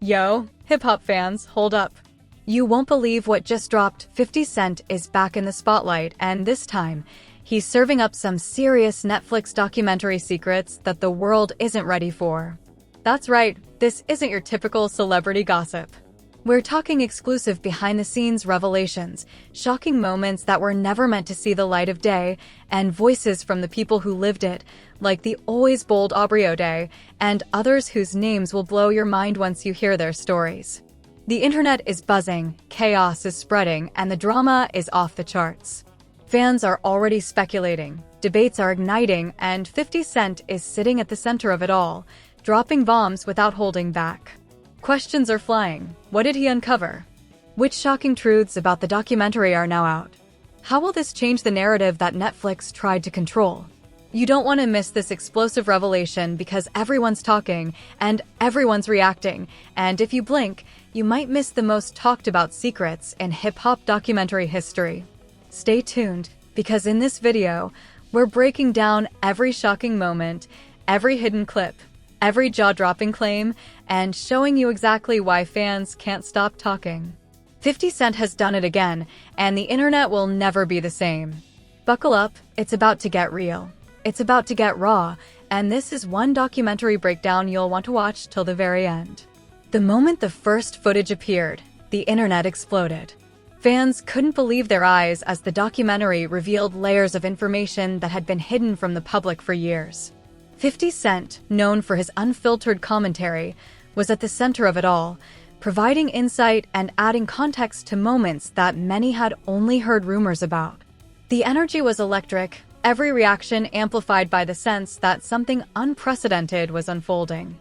Yo, hip-hop fans, hold up. You won't believe what just dropped. 50 Cent is back in the spotlight, and this time, he's serving up some serious Netflix documentary secrets that the world isn't ready for. That's right, this isn't your typical celebrity gossip. We're talking exclusive behind-the-scenes revelations, shocking moments that were never meant to see the light of day, and voices from the people who lived it, like the always bold Aubrey, and others whose names will blow your mind once you hear their stories. The internet is buzzing, chaos is spreading, and the drama is off the charts. Fans are already speculating, debates are igniting, and 50 Cent is sitting at the center of it all, dropping bombs without holding back. Questions are flying. What did he uncover? Which shocking truths about the documentary are now out? How will this change the narrative that Netflix tried to control? You don't want to miss this explosive revelation because everyone's talking and everyone's reacting, and if you blink, you might miss the most talked about secrets in hip-hop documentary history. Stay tuned, because in this video, we're breaking down every shocking moment, every hidden clip, every jaw-dropping claim, and showing you exactly why fans can't stop talking. 50 Cent has done it again, and the internet will never be the same. Buckle up, it's about to get real. It's about to get raw, and this is one documentary breakdown you'll want to watch till the very end. The moment the first footage appeared, the internet exploded. Fans couldn't believe their eyes as the documentary revealed layers of information that had been hidden from the public for years. 50 Cent, known for his unfiltered commentary, was at the center of it all, providing insight and adding context to moments that many had only heard rumors about. The energy was electric, every reaction amplified by the sense that something unprecedented was unfolding.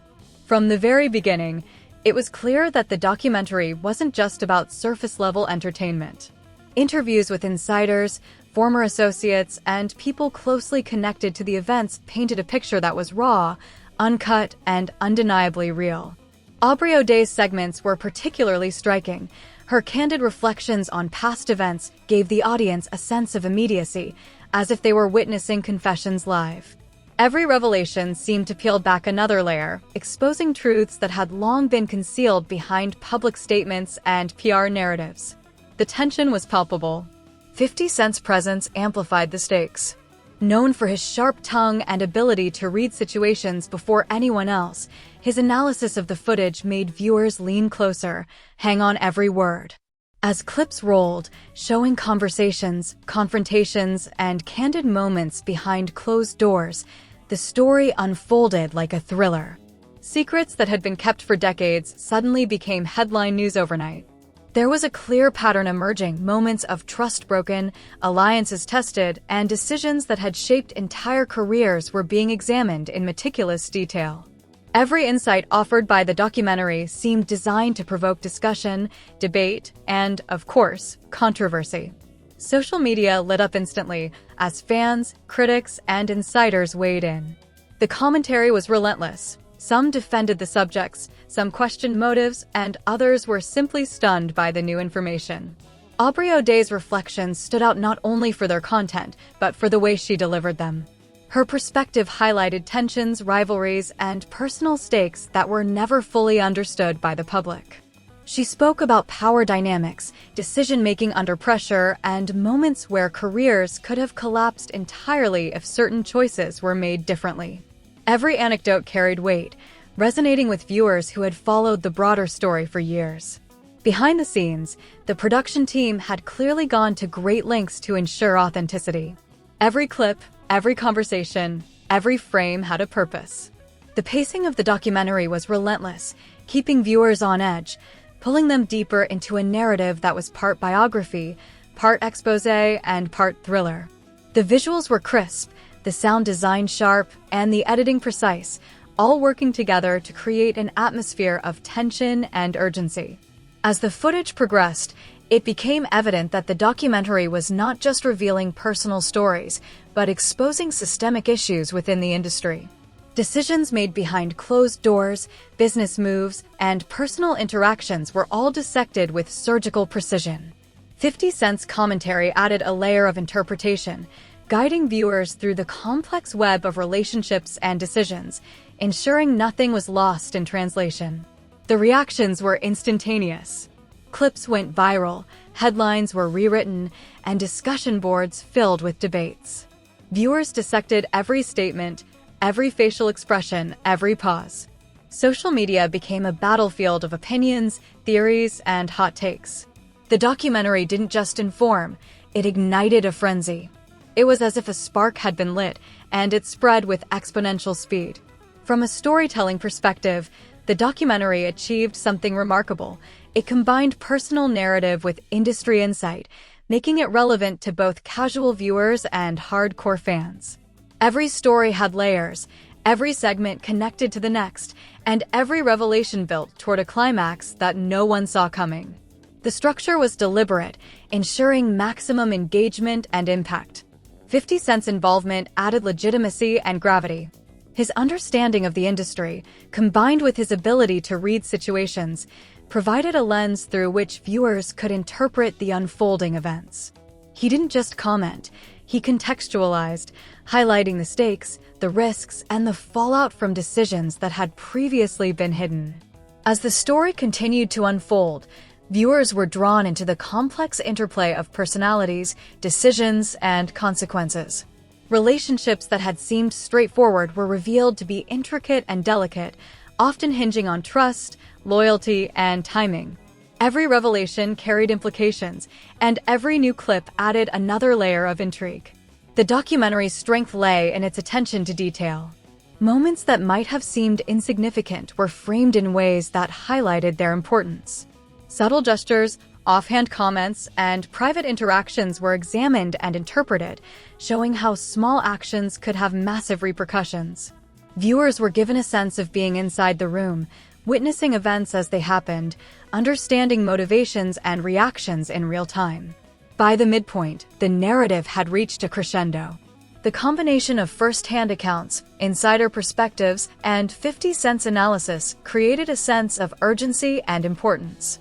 From the very beginning, it was clear that the documentary wasn't just about surface-level entertainment. Interviews with insiders, former associates, and people closely connected to the events painted a picture that was raw, uncut, and undeniably real. Aubrey's segments were particularly striking. Her candid reflections on past events gave the audience a sense of immediacy, as if they were witnessing confessions live. Every revelation seemed to peel back another layer, exposing truths that had long been concealed behind public statements and PR narratives. The tension was palpable. 50 Cent's presence amplified the stakes. Known for his sharp tongue and ability to read situations before anyone else, his analysis of the footage made viewers lean closer, hang on every word. As clips rolled, showing conversations, confrontations, and candid moments behind closed doors, the story unfolded like a thriller. Secrets that had been kept for decades suddenly became headline news overnight. There was a clear pattern emerging, moments of trust broken, alliances tested, and decisions that had shaped entire careers were being examined in meticulous detail. Every insight offered by the documentary seemed designed to provoke discussion, debate, and, of course, controversy. Social media lit up instantly as fans, critics, and insiders weighed in. The commentary was relentless. Some defended the subjects, some questioned motives, and others were simply stunned by the new information. Aubrey's reflections stood out not only for their content, but for the way she delivered them. Her perspective highlighted tensions, rivalries, and personal stakes that were never fully understood by the public. She spoke about power dynamics, decision-making under pressure, and moments where careers could have collapsed entirely if certain choices were made differently. Every anecdote carried weight, resonating with viewers who had followed the broader story for years. Behind the scenes, the production team had clearly gone to great lengths to ensure authenticity. Every clip, every conversation, every frame had a purpose. The pacing of the documentary was relentless, keeping viewers on edge, pulling them deeper into a narrative that was part biography, part exposé, and part thriller. The visuals were crisp, the sound design sharp, and the editing precise, all working together to create an atmosphere of tension and urgency. As the footage progressed, it became evident that the documentary was not just revealing personal stories, but exposing systemic issues within the industry. Decisions made behind closed doors, business moves, and personal interactions were all dissected with surgical precision. 50 Cent's commentary added a layer of interpretation, guiding viewers through the complex web of relationships and decisions, ensuring nothing was lost in translation. The reactions were instantaneous. Clips went viral, headlines were rewritten, and discussion boards filled with debates. Viewers dissected every statement, every facial expression, every pause. Social media became a battlefield of opinions, theories, and hot takes. The documentary didn't just inform, it ignited a frenzy. It was as if a spark had been lit, and it spread with exponential speed. From a storytelling perspective, the documentary achieved something remarkable. It combined personal narrative with industry insight, making it relevant to both casual viewers and hardcore fans. Every story had layers, every segment connected to the next, and every revelation built toward a climax that no one saw coming. The structure was deliberate, ensuring maximum engagement and impact. 50 Cent's involvement added legitimacy and gravity. His understanding of the industry, combined with his ability to read situations, provided a lens through which viewers could interpret the unfolding events. He didn't just comment, he contextualized, highlighting the stakes, the risks, and the fallout from decisions that had previously been hidden. As the story continued to unfold, viewers were drawn into the complex interplay of personalities, decisions, and consequences. Relationships that had seemed straightforward were revealed to be intricate and delicate, often hinging on trust, loyalty, and timing. Every revelation carried implications, and every new clip added another layer of intrigue. The documentary's strength lay in its attention to detail. Moments that might have seemed insignificant were framed in ways that highlighted their importance. Subtle gestures, offhand comments, and private interactions were examined and interpreted, showing how small actions could have massive repercussions. Viewers were given a sense of being inside the room, witnessing events as they happened, understanding motivations and reactions in real time. By the midpoint, the narrative had reached a crescendo. The combination of first-hand accounts, insider perspectives, and 50 Cent's analysis created a sense of urgency and importance.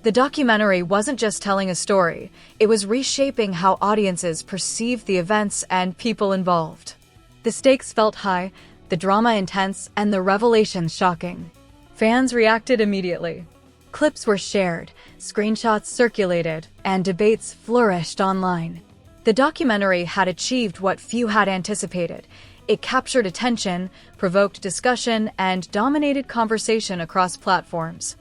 The documentary wasn't just telling a story, it was reshaping how audiences perceived the events and people involved. The stakes felt high, the drama intense, and the revelations shocking. Fans reacted immediately. Clips were shared, screenshots circulated, and debates flourished online. The documentary had achieved what few had anticipated. It captured attention, provoked discussion, and dominated conversation across platforms.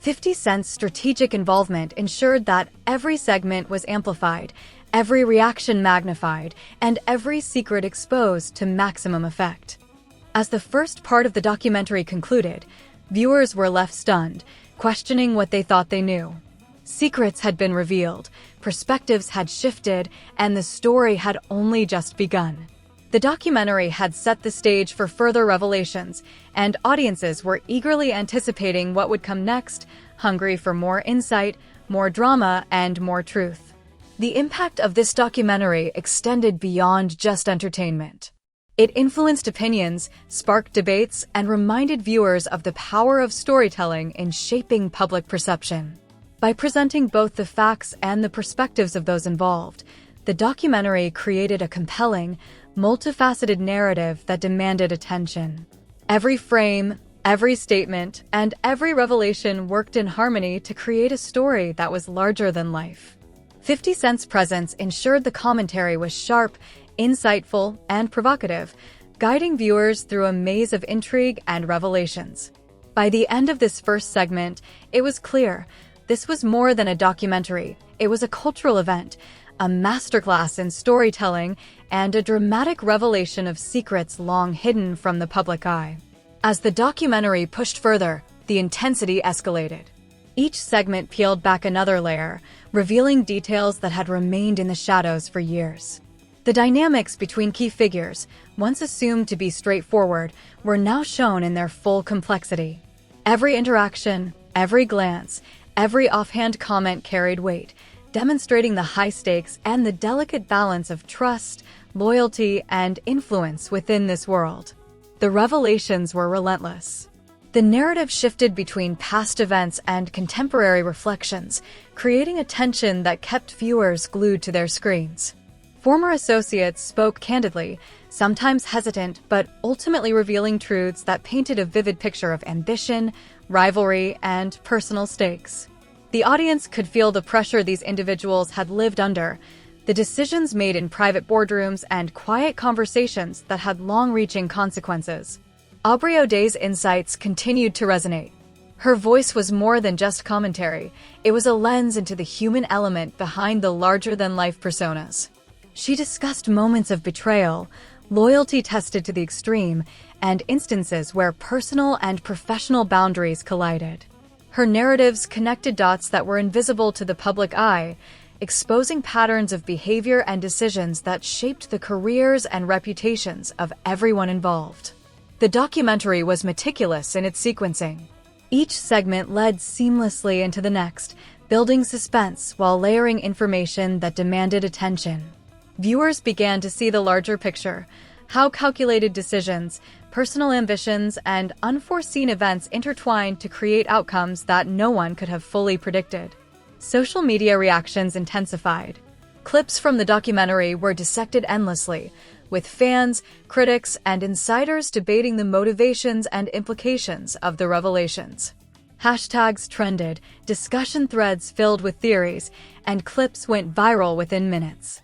50 Cent's strategic involvement ensured that every segment was amplified, every reaction magnified, and every secret exposed to maximum effect. As the first part of the documentary concluded, viewers were left stunned, questioning what they thought they knew. Secrets had been revealed, perspectives had shifted, and the story had only just begun. The documentary had set the stage for further revelations, and audiences were eagerly anticipating what would come next, hungry for more insight, more drama, and more truth. The impact of this documentary extended beyond just entertainment. It influenced opinions, sparked debates, and reminded viewers of the power of storytelling in shaping public perception. By presenting both the facts and the perspectives of those involved, the documentary created a compelling, multifaceted narrative that demanded attention. Every frame, every statement, and every revelation worked in harmony to create a story that was larger than life. 50 Cent's presence ensured the commentary was sharp, insightful, and provocative, guiding viewers through a maze of intrigue and revelations. By the end of this first segment, it was clear this was more than a documentary. It was a cultural event, a masterclass in storytelling, and a dramatic revelation of secrets long hidden from the public eye. As the documentary pushed further, the intensity escalated. Each segment peeled back another layer, revealing details that had remained in the shadows for years. The dynamics between key figures, once assumed to be straightforward, were now shown in their full complexity. Every interaction, every glance, every offhand comment carried weight, demonstrating the high stakes and the delicate balance of trust, loyalty, and influence within this world. The revelations were relentless. The narrative shifted between past events and contemporary reflections, creating a tension that kept viewers glued to their screens. Former associates spoke candidly, sometimes hesitant, but ultimately revealing truths that painted a vivid picture of ambition, rivalry, and personal stakes. The audience could feel the pressure these individuals had lived under, the decisions made in private boardrooms and quiet conversations that had long-reaching consequences. Aubrey O'Day's insights continued to resonate. Her voice was more than just commentary. It was a lens into the human element behind the larger-than-life personas. She discussed moments of betrayal, loyalty tested to the extreme, and instances where personal and professional boundaries collided. Her narratives connected dots that were invisible to the public eye, exposing patterns of behavior and decisions that shaped the careers and reputations of everyone involved. The documentary was meticulous in its sequencing. Each segment led seamlessly into the next, building suspense while layering information that demanded attention. Viewers began to see the larger picture, how calculated decisions, personal ambitions, and unforeseen events intertwined to create outcomes that no one could have fully predicted. Social media reactions intensified. Clips from the documentary were dissected endlessly, with fans, critics, and insiders debating the motivations and implications of the revelations. Hashtags trended, discussion threads filled with theories, and clips went viral within minutes.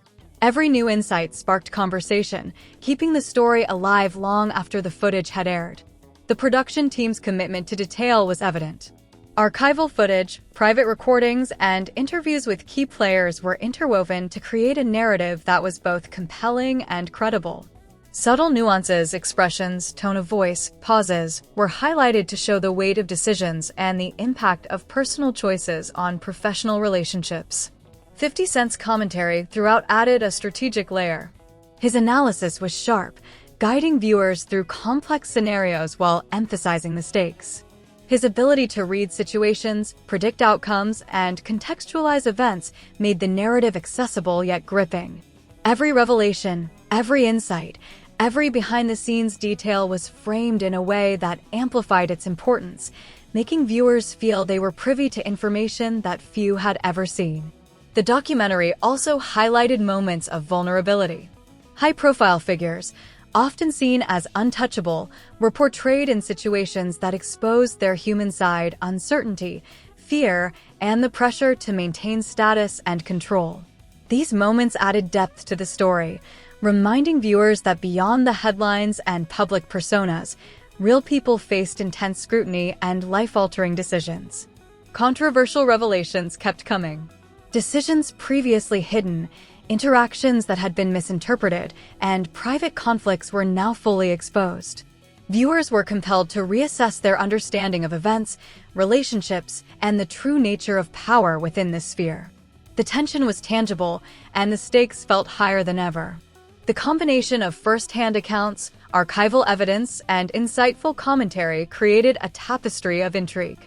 Every new insight sparked conversation, keeping the story alive long after the footage had aired. The production team's commitment to detail was evident. Archival footage, private recordings, and interviews with key players were interwoven to create a narrative that was both compelling and credible. Subtle nuances, expressions, tone of voice, pauses were highlighted to show the weight of decisions and the impact of personal choices on professional relationships. 50 Cent's commentary throughout added a strategic layer. His analysis was sharp, guiding viewers through complex scenarios while emphasizing the stakes. His ability to read situations, predict outcomes, and contextualize events made the narrative accessible yet gripping. Every revelation, every insight, every behind-the-scenes detail was framed in a way that amplified its importance, making viewers feel they were privy to information that few had ever seen. The documentary also highlighted moments of vulnerability. High-profile figures, often seen as untouchable, were portrayed in situations that exposed their human side, uncertainty, fear, and the pressure to maintain status and control. These moments added depth to the story, reminding viewers that beyond the headlines and public personas, real people faced intense scrutiny and life-altering decisions. Controversial revelations kept coming. Decisions previously hidden, interactions that had been misinterpreted, and private conflicts were now fully exposed. Viewers were compelled to reassess their understanding of events, relationships, and the true nature of power within this sphere. The tension was tangible, and the stakes felt higher than ever. The combination of first-hand accounts, archival evidence, and insightful commentary created a tapestry of intrigue.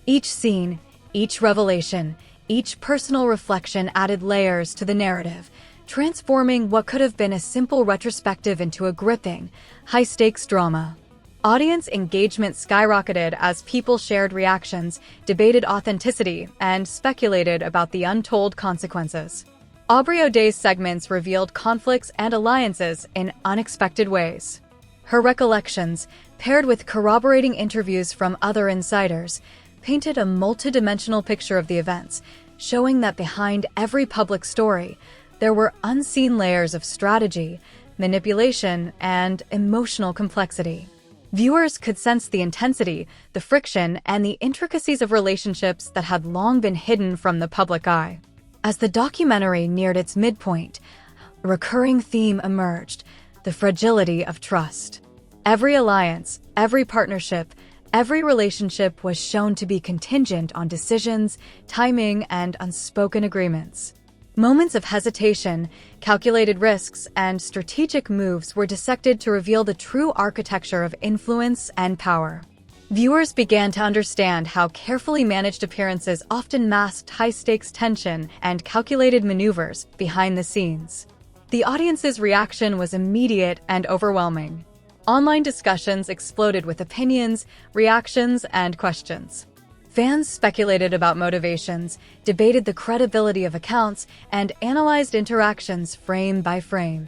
Each scene, each revelation, each personal reflection added layers to the narrative, transforming what could have been a simple retrospective into a gripping, high-stakes drama. Audience engagement skyrocketed as people shared reactions, debated authenticity, and speculated about the untold consequences. Aubrey O'Day's segments revealed conflicts and alliances in unexpected ways. Her recollections, paired with corroborating interviews from other insiders, painted a multidimensional picture of the events, showing that behind every public story, there were unseen layers of strategy, manipulation, and emotional complexity. Viewers could sense the intensity, the friction, and the intricacies of relationships that had long been hidden from the public eye. As the documentary neared its midpoint, a recurring theme emerged: the fragility of trust. Every alliance, every partnership, every relationship was shown to be contingent on decisions, timing, and unspoken agreements. Moments of hesitation, calculated risks, and strategic moves were dissected to reveal the true architecture of influence and power. Viewers began to understand how carefully managed appearances often masked high-stakes tension and calculated maneuvers behind the scenes. The audience's reaction was immediate and overwhelming. Online discussions exploded with opinions, reactions, and questions. Fans speculated about motivations, debated the credibility of accounts, and analyzed interactions frame by frame.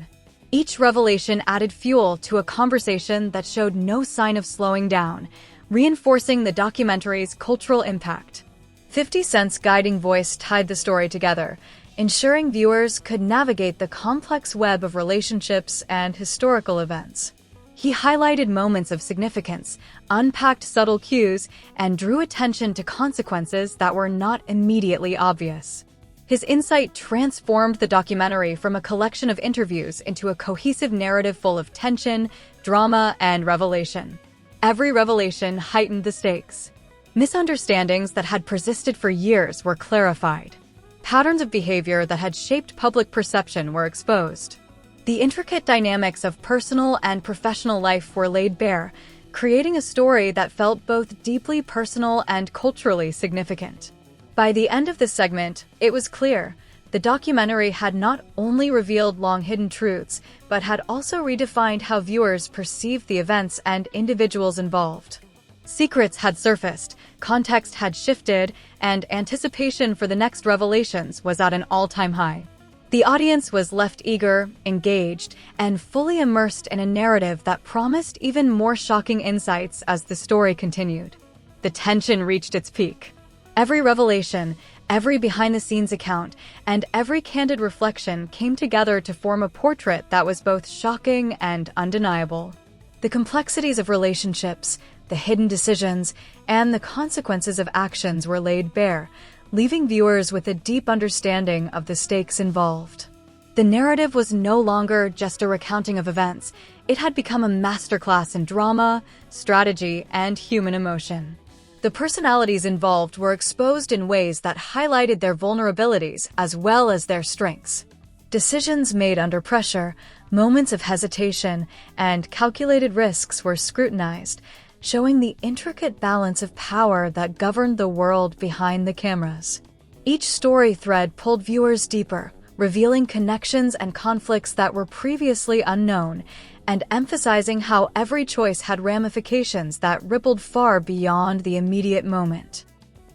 Each revelation added fuel to a conversation that showed no sign of slowing down, reinforcing the documentary's cultural impact. 50 Cent's guiding voice tied the story together, ensuring viewers could navigate the complex web of relationships and historical events. He highlighted moments of significance, unpacked subtle cues, and drew attention to consequences that were not immediately obvious. His insight transformed the documentary from a collection of interviews into a cohesive narrative full of tension, drama, and revelation. Every revelation heightened the stakes. Misunderstandings that had persisted for years were clarified. Patterns of behavior that had shaped public perception were exposed. The intricate dynamics of personal and professional life were laid bare, creating a story that felt both deeply personal and culturally significant. By the end of this segment, it was clear the documentary had not only revealed long-hidden truths, but had also redefined how viewers perceived the events and individuals involved. Secrets had surfaced, context had shifted, and anticipation for the next revelations was at an all-time high. The audience was left eager, engaged, and fully immersed in a narrative that promised even more shocking insights as the story continued. The tension reached its peak. Every revelation, every behind-the-scenes account, and every candid reflection came together to form a portrait that was both shocking and undeniable. The complexities of relationships, the hidden decisions, and the consequences of actions were laid bare, leaving viewers with a deep understanding of the stakes involved. The narrative was no longer just a recounting of events. It had become a masterclass in drama, strategy, and human emotion. The personalities involved were exposed in ways that highlighted their vulnerabilities as well as their strengths. Decisions made under pressure, moments of hesitation, and calculated risks were scrutinized, showing the intricate balance of power that governed the world behind the cameras. Each story thread pulled viewers deeper, revealing connections and conflicts that were previously unknown, and emphasizing how every choice had ramifications that rippled far beyond the immediate moment.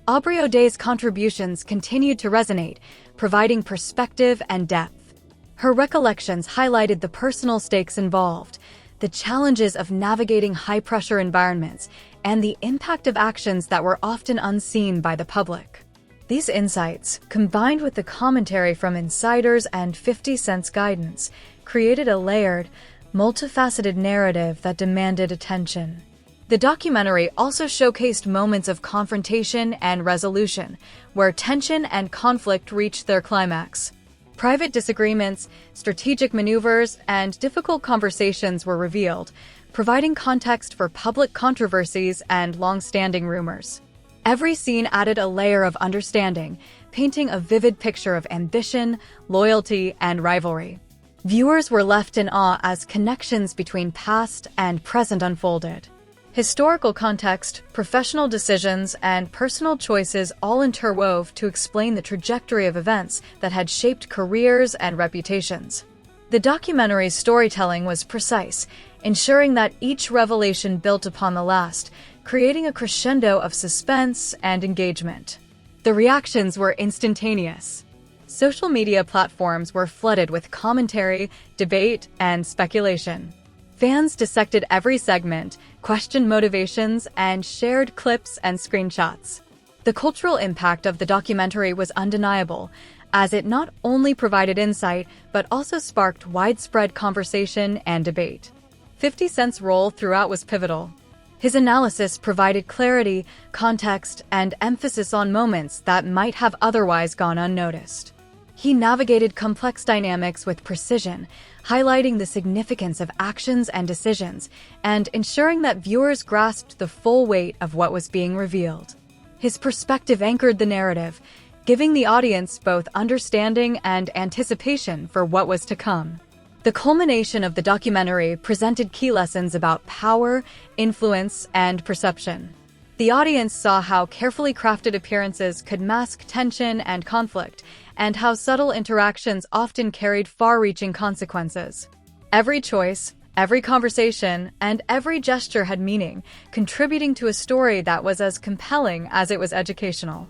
Aubrey O'Day's contributions continued to resonate, providing perspective and depth. Her recollections highlighted the personal stakes involved, the challenges of navigating high-pressure environments, and the impact of actions that were often unseen by the public. These insights, combined with the commentary from insiders and 50 Cent's guidance, created a layered, multifaceted narrative that demanded attention. The documentary also showcased moments of confrontation and resolution, where tension and conflict reached their climax. Private disagreements, strategic maneuvers, and difficult conversations were revealed, providing context for public controversies and long-standing rumors. Every scene added a layer of understanding, painting a vivid picture of ambition, loyalty, and rivalry. Viewers were left in awe as connections between past and present unfolded. Historical context, professional decisions, and personal choices all interwove to explain the trajectory of events that had shaped careers and reputations. The documentary's storytelling was precise, ensuring that each revelation built upon the last, creating a crescendo of suspense and engagement. The reactions were instantaneous. Social media platforms were flooded with commentary, debate, and speculation. Fans dissected every segment, questioned motivations, and shared clips and screenshots. The cultural impact of the documentary was undeniable, as it not only provided insight, but also sparked widespread conversation and debate. 50 Cent's role throughout was pivotal. His analysis provided clarity, context, and emphasis on moments that might have otherwise gone unnoticed. He navigated complex dynamics with precision, highlighting the significance of actions and decisions, and ensuring that viewers grasped the full weight of what was being revealed. His perspective anchored the narrative, giving the audience both understanding and anticipation for what was to come. The culmination of the documentary presented key lessons about power, influence, and perception. The audience saw how carefully crafted appearances could mask tension and conflict, and how subtle interactions often carried far-reaching consequences. Every choice, Every conversation and every gesture had meaning, contributing to a story that was as compelling as it was educational.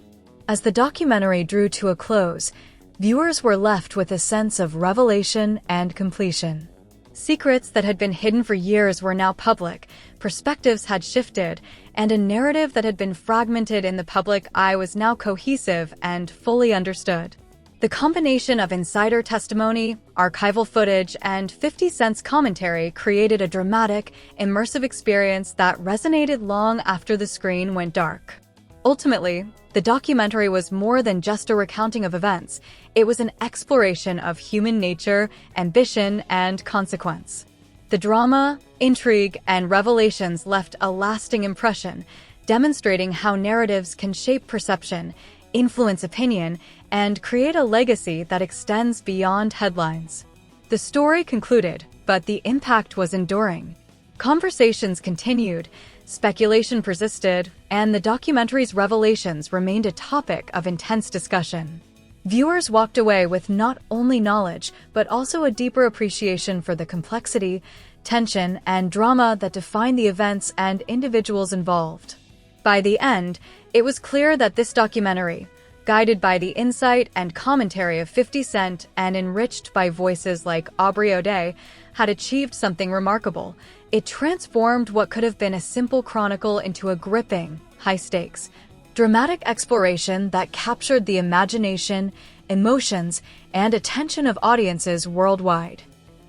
As the documentary drew to a close, viewers were left with a sense of revelation and completion. Secrets that had been hidden for years were now public, perspectives had shifted, and a narrative that had been fragmented in the public eye was now cohesive and fully understood. The combination of insider testimony, archival footage, and 50 Cent's commentary created a dramatic, immersive experience that resonated long after the screen went dark. Ultimately, the documentary was more than just a recounting of events. It was an exploration of human nature, ambition, and consequence. The drama, intrigue, and revelations left a lasting impression, demonstrating how narratives can shape perception, influence opinion, and create a legacy that extends beyond headlines. The story concluded, but the impact was enduring. Conversations continued, speculation persisted, and the documentary's revelations remained a topic of intense discussion. Viewers walked away with not only knowledge, but also a deeper appreciation for the complexity, tension, and drama that define the events and individuals involved. By the end, it was clear that this documentary, guided by the insight and commentary of 50 Cent and enriched by voices like Aubrey, had achieved something remarkable. It transformed what could have been a simple chronicle into a gripping, high-stakes, dramatic exploration that captured the imagination, emotions, and attention of audiences worldwide.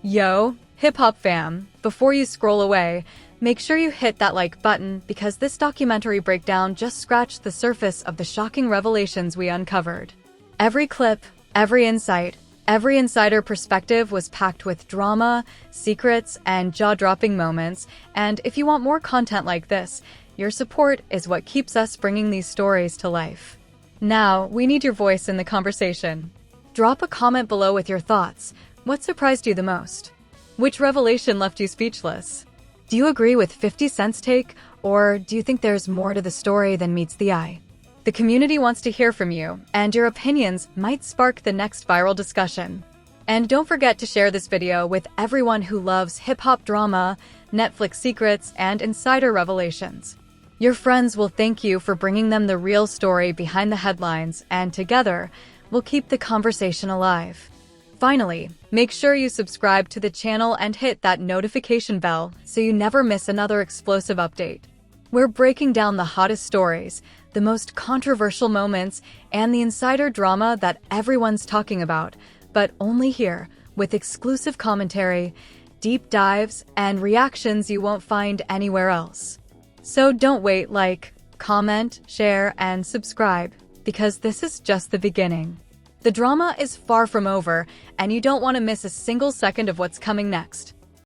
Yo, hip-hop fam, before you scroll away, make sure you hit that like button because this documentary breakdown just scratched the surface of the shocking revelations we uncovered. Every clip, every insight, every insider perspective was packed with drama, secrets, and jaw-dropping moments, and if you want more content like this, your support is what keeps us bringing these stories to life. Now, we need your voice in the conversation. Drop a comment below with your thoughts. What surprised you the most? Which revelation left you speechless? Do you agree with 50 Cent's take, or do you think there's more to the story than meets the eye? The community wants to hear from you, and your opinions might spark the next viral discussion. And don't forget to share this video with everyone who loves hip-hop drama, Netflix secrets, and insider revelations. Your friends will thank you for bringing them the real story behind the headlines, and together, we'll keep the conversation alive. Finally, make sure you subscribe to the channel and hit that notification bell so you never miss another explosive update. We're breaking down the hottest stories, the most controversial moments, and the insider drama that everyone's talking about, but only here, with exclusive commentary, deep dives, and reactions you won't find anywhere else. So don't wait, like, comment, share, and subscribe, because this is just the beginning. The drama is far from over, and you don't want to miss a single second of what's coming next.